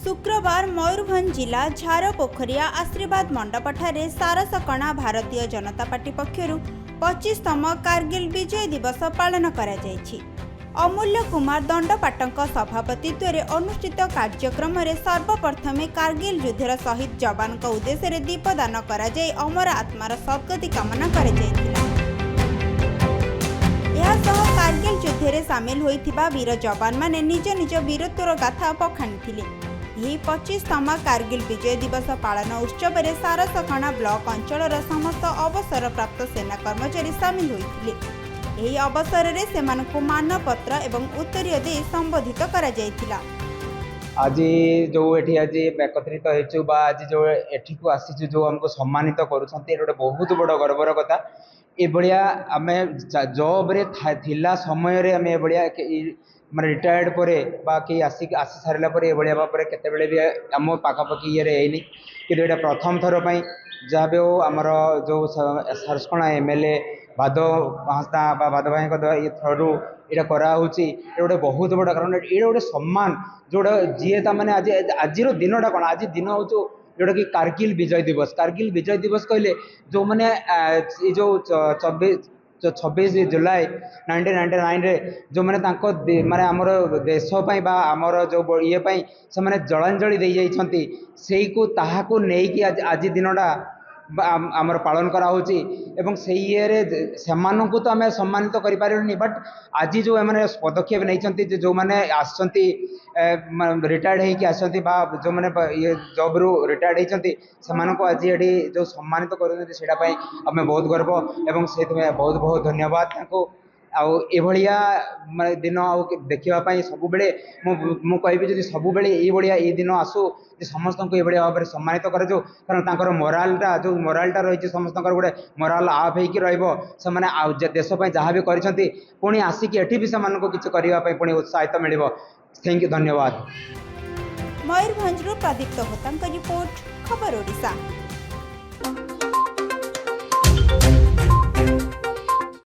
शुक्रवार मयूरभंज जिला झारपोखरिया आशीर्वाद मंडपठारे सारसकणा भारतीय जनता पार्टी पक्षरु 25तम कारगिल विजय दिवस पालन करा जायछि। अमूल्य कुमार दंडपाटक सभापतित्व में अनुष्ठित कार्यक्रम में सर्वप्रथमे कारगिल युद्धर शहीद जवान उद्देश्य दीपदान करा जाय अमर आत्मार सद्गति कामना करा जायथिला। कारगिल युद्धे सामिल होइथिबा वीर जवान माने निज निज वीरत्वर गाथा पखाणिथिले। यही 25तम कारगिल विजय दिवस पालन उत्सव में सारसकणा ब्लॉक अंचल समस्त अवसर प्राप्त सेना कर्मचारी सामिल होइथिले। एही अवसर में सेमानकु मानपत्र एवं उत्तरीय दे संबोधित करा जायथिला। आज जो एठी आज एकत्रित होइछु बा आज जो एठी को आसीछु जो हमको सम्मानित करूछन्ते एटा बहुत बड़ गर्वर कथा। ए बढिया आमे जॉब रे थिला समय रे आमे बढिया माने रिटायर्ड परे बा कि आसी सारला परे ए बढिया बापरे केते बेले भी हम पाखापाखि ये रे एनी कि एटा प्रथम थर पई जाबे हो हमर जो सारसकणा एमएलए भादो हांसदा बा भादो भाई को ये थरू एटा करा होची ए गोटे बहुत बड़ कारण ए गोटे सम्मान जोड़ा जीए ता माने आज आजिरो दिनटा कोन आज दिन होचो जोटा कि कारगिल विजय दिवस कहले जो मैंने जो 26 जुलाई 1999 रे जो मैंने माने आमर देश बा आमर जो ये से मैंने जलांजलि दे जाइछंती सेई को ताहाको नेई कि आज दिनटा आमर पालन करा होची एवं से ये सेमानंकु तो आमे सम्मानित करि पारिलनी बट आज जो माने पदक्षेप नहीं जो माने आसंती रिटायर्ड है कि आसंती बा जो माने ये जॉब रू रिटायर्ड होती सेमानंकु आज एठी जो सम्मानित करूछंती सेटा पई आमे बहुत गर्व एवं सेति में बहुत बहुत धन्यवाद ताको आउ एभलिया माने दिन आउ देखिबा सब बेले मु कहबी जदि सब बेले ए बढिया ए दिन आसु समस्त को ये भाव में सम्मानित कर कारण तांकर मोरालटा जो मोरालटा रही समस्त गोटे मोराल आप हो देश जहाँ भी करछंती पुणी आसिक एठी भी सेमाननको किछि करबा पुणी उत्साहित मिलिबो। थैंक यू धन्यवाद। मयूरभंज प्रदीप्त होता रिपोर्ट खबर ओडिशा।